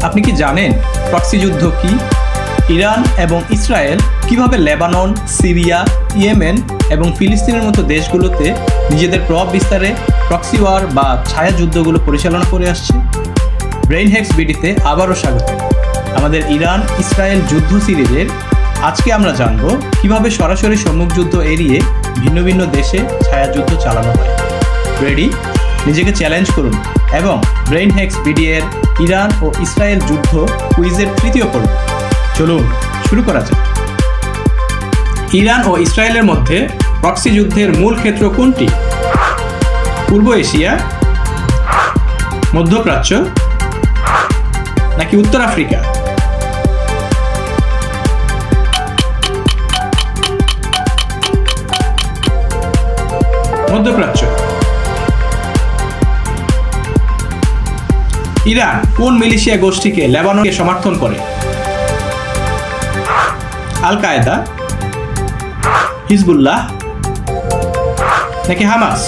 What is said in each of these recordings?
আপনি কি জানেন প্রক্সি যুদ্ধ কি? ইরান এবং ইসরায়েল কিভাবে লেবানন, সিরিয়া, ইয়েমেন এবং ফিলিস্তিনের মতো দেশগুলোতে নিজেদের প্রভাব বিস্তারে প্রক্সি ওয়ার বা ছায়া যুদ্ধগুলো পরিচালনা করে আসছে? ব্রেইন হ্যাকস বিডিতে আবারও স্বাগত। আমাদের ইরান ইসরায়েল যুদ্ধ সিরিজের আজকে আমরা জানব কিভাবে সরাসরি সম্মুখ যুদ্ধ এড়িয়ে ভিন্ন ভিন্ন দেশে ছায়া যুদ্ধ চালানো হয়। রেডি? নিজেকে চ্যালেঞ্জ করুন এবং ব্রেইন হ্যাকস বিডি এর ইরান ও ইসরায়েল যুদ্ধ কুইজের তৃতীয় পর্ব। চলুন শুরু করা যাক। ইরান ও ইসরায়েলের মধ্যে প্রক্সি যুদ্ধের মূল ক্ষেত্র কোনটি? পূর্ব এশিয়া, মধ্যপ্রাচ্য নাকি উত্তর আফ্রিকা? মধ্যপ্রাচ্য। ইরান কোন মিলিশিয়া গোষ্ঠীকে লেবাননকে সমর্থন করে? আল কায়েদা, হিজবুল্লাহ নাকি হামাস?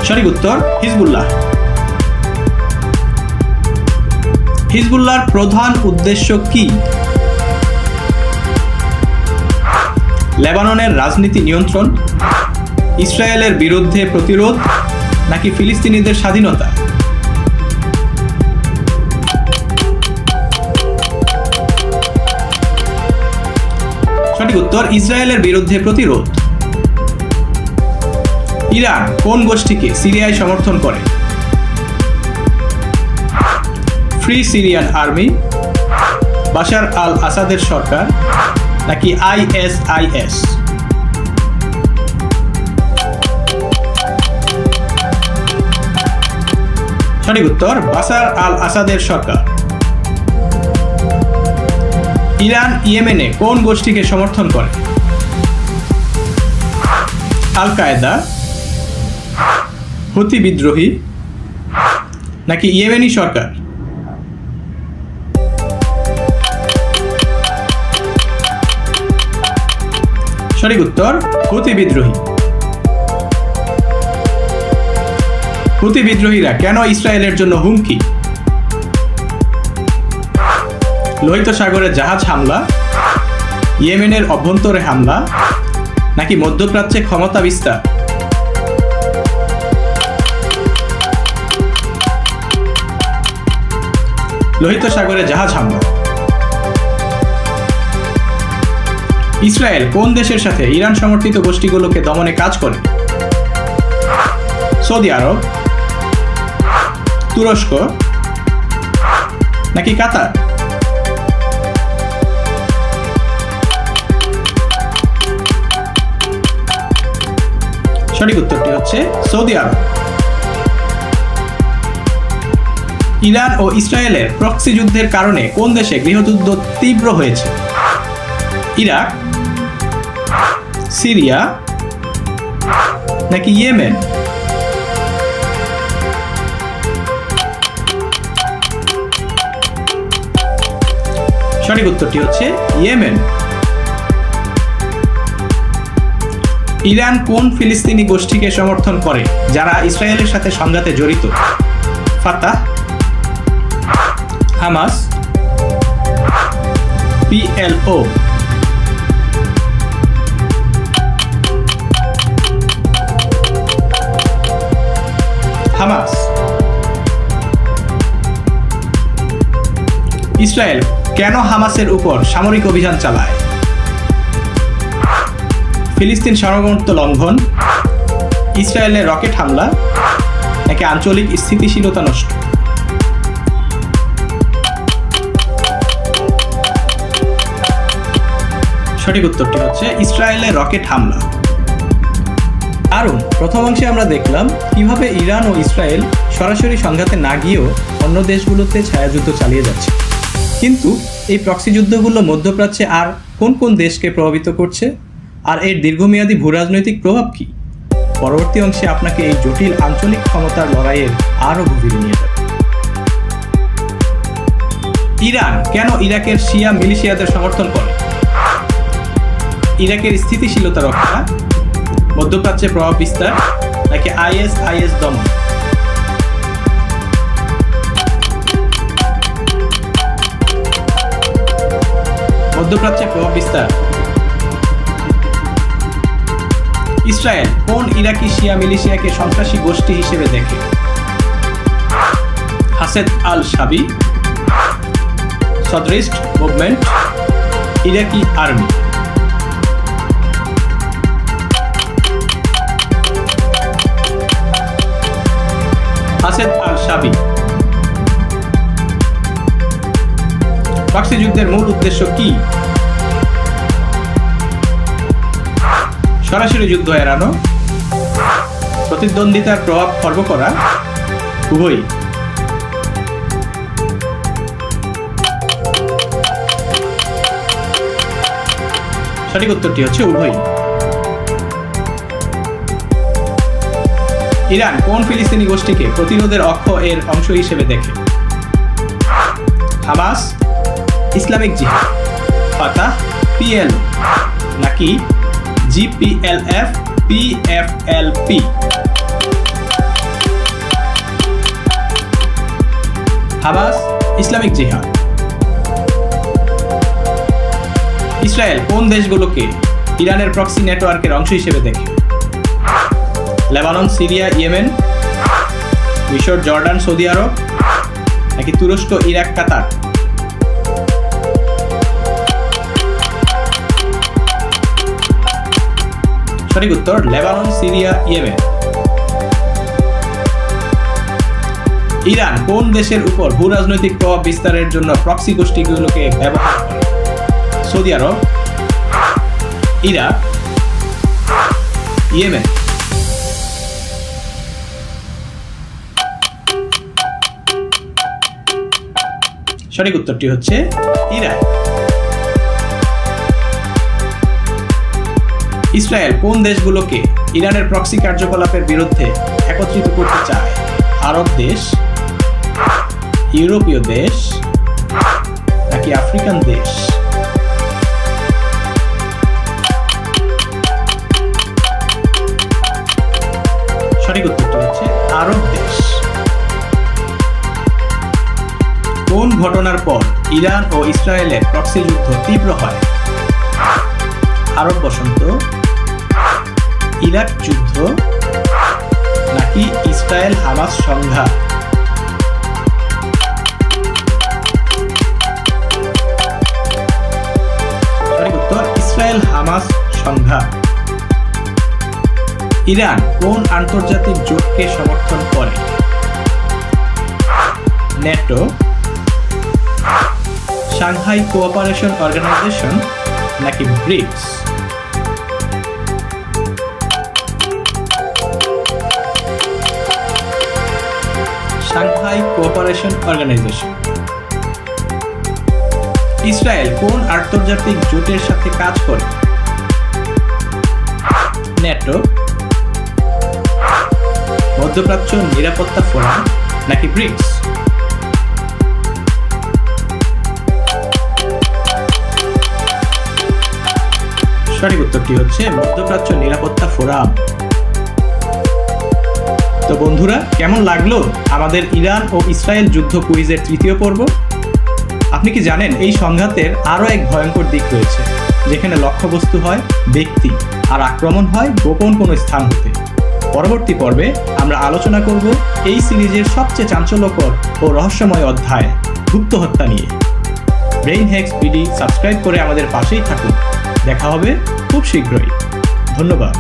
সঠিক উত্তর হিজবুল্লাহ। হিজবুল্লাহর প্রধান উদ্দেশ্য কি? লেবাননের রাজনীতি নিয়ন্ত্রণ, ইসরায়েলের বিরুদ্ধে প্রতিরোধ নাকি ফিলিস্তিনিদের স্বাধীনতা? সঠিক উত্তর ইসরায়েলের বিরুদ্ধে প্রতিরোধ। ইরান কোন গোষ্ঠীকে সিরিয়ায় সমর্থন করে? ফ্রি সিরিয়ান আর্মি, বাশার আল আসাদের সরকার নাকি আইএসআইএস? সঠিক উত্তর বাশার আল আসাদের সরকার। ইরান ইয়েমেনে কোন গোষ্ঠীকে সমর্থন করে? আল কায়েদা, হুতি বিদ্রোহী নাকি ইয়েমেনি সরকার? সঠিক উত্তর হুতি বিদ্রোহী। হুতি বিদ্রোহীরা কেন ইসরায়েলের জন্য হুমকি? লোহিত সাগরে জাহাজ হামলা, ইয়েমেনের অভ্যন্তরে হামলা নাকি মধ্যপ্রাচ্যে ক্ষমতা বিস্তার? লোহিত সাগরে জাহাজ হামলা। ইসরায়েল কোন দেশের সাথে ইরান সমর্থিত গোষ্ঠীগুলোকে দমনে কাজ করে? সৌদি আরব, তুরস্ক নাকি কাতার? সঠিক উত্তরটি হচ্ছে সৌদি আরব। ইরান ও ইসরায়েলের প্রক্সি যুদ্ধের কারণে কোন দেশে গৃহযুদ্ধ তীব্র হয়েছে? ইরাক, সিরিয়া নাকি ইয়েমেন? সঠিক উত্তরটি হচ্ছে ইয়েমেন। ইরান কোন ফিলিস্তিনি গোষ্ঠীকে সমর্থন করে যারা ইসরায়েলের সাথে সংঘাতে জড়িত? Fatah, Hamas, PLO? Hamas. Israel কেন হামাসের উপর সামরিক অভিযান চালায়? ফিলিস্তিন সার্বভৌমত্ব লঙ্ঘন, ইসরায়েলের রকেট হামলা নাকি আঞ্চলিক স্থিতিশীলতা নষ্ট? সঠিক উত্তরটি হচ্ছে ইসরায়েলের রকেট হামলা। কারণ প্রথম অংশে আমরা দেখলাম কিভাবে ইরান ও ইসরায়েল সরাসরি সংঘাতে না গিয়েও অন্য দেশগুলোতে ছায়াযুদ্ধ চালিয়ে যাচ্ছে। কিন্তু এই প্রক্সি যুদ্ধগুলো মধ্যপ্রাচ্যে আর কোন কোন দেশকে প্রভাবিত করছে, আর এর দীর্ঘমেয়াদী ভূরাজনৈতিক প্রভাব কি? পরবর্তী অংশে আপনাকে এই জটিল আঞ্চলিক ক্ষমতার লড়াইয়ের আরও গভীরে নিয়ে যাবে। ইরান কেন ইরাকের শিয়া মিলিশিয়াদের সমর্থন করে? ইরাকের স্থিতিশীলতা রক্ষা, মধ্যপ্রাচ্যে প্রভাব বিস্তার নাকি IS দমন? মধ্যপ্রাচ্যে প্রভাব বিস্তার। ইসরায়েল কোন ইরাকি শিয়া মিলিশিয়াকে সন্ত্রাসী গোষ্ঠী হিসেবে দেখে? হাসেদ আল শাবি, সদরিস্ট মুভমেন্ট, ইরাকি আর্মি। হাসেদ আল শাবি। প্রক্সি যুদ্ধের মূল উদ্দেশ্য কি? সরাসরি যুদ্ধ এড়ানো, প্রতিদ্বন্দ্বিতার প্রভাব খর্ব করা, উভয়ই। সঠিক উত্তরটি হচ্ছে উভয়ই। ইরান কোন ফিলিস্তিনি গোষ্ঠীকে প্রতিরোধের অক্ষ এর অংশ হিসেবে দেখে? Hamas, Islamic Jihad, Fatah, PLO নাকি GPLF, PFLP? Hamas, Islamic Jihad. Israel কোন দেশগুলোকে ইরানের প্রক্সি নেটওয়ার্কের অংশ হিসেবে দেখে? লেবানন, সিরিয়া, ইয়েমেন, মিশর, জর্ডান, সৌদি আরব নাকি তুরস্ক, ইরাক, কাতার? সঠিক উত্তর লেবানন, সিরিয়া, ইয়েমেন। ইরান কোন দেশের উপর ভূরাজনৈতিক প্রভাব বিস্তারের জন্য প্রক্সি গোষ্ঠীগুলোকে ব্যবহার করে? সৌদি আরব, ইরাক, ইয়েমেন। সঠিক উত্তরটি হচ্ছে ইরাক। ইসরায়েল কোন দেশগুলোকে ইরানের প্রক্সি কার্যকলাপের বিরুদ্ধে একত্রিত করতে চায়? আরব দেশ, ইউরোপীয় দেশ নাকি আফ্রিকান দেশ? সঠিক উত্তরটি হচ্ছে আরব দেশ। কোন ঘটনার পর ইরান ও ইসরায়েলের প্রক্সি যুদ্ধ তীব্র হয়? আরব বসন্ত, ইরাক যুদ্ধ নাকি ইসরায়েল হামাস সংঘাত? সঠিক উত্তর ইসরায়েল হামাস সংঘাত। ইরান কোন আন্তর্জাতিক জোটকে সমর্থন করে? নেটো, সাংহাই কোঅপারেশন অর্গানাইজেশন নাকি BRICS? Shanghai cooperation organization. Israel কোন আন্তর্জাতিক জোটের সাথে কাজ করে? নেটো, মধ্যপ্রাচ্য নিরাপত্তা ফোরাম নাকি ব্রিক্স? সঠিক উত্তরটি হচ্ছে মধ্যপ্রাচ্য নিরাপত্তা ফোরাম। তো বন্ধুরা, কেমন লাগলো আমাদের ইরান ও ইসরায়েল যুদ্ধ কুইজের তৃতীয় পর্ব? আপনি কি জানেন এই সংঘাতের আরও এক ভয়ঙ্কর দিক রয়েছে, যেখানে লক্ষ্যবস্তু হয় ব্যক্তি আর আক্রমণ হয় গোপন কোনো স্থান হতে। পরবর্তী পর্বে আমরা আলোচনা করব এই সিরিজের সবচেয়ে চাঞ্চল্যকর ও রহস্যময় অধ্যায় গুপ্ত হত্যা নিয়ে। ব্রেইন হ্যাক্স বিডি সাবস্ক্রাইব করে আমাদের পাশেই থাকুন। দেখা হবে খুব শীঘ্রই। ধন্যবাদ।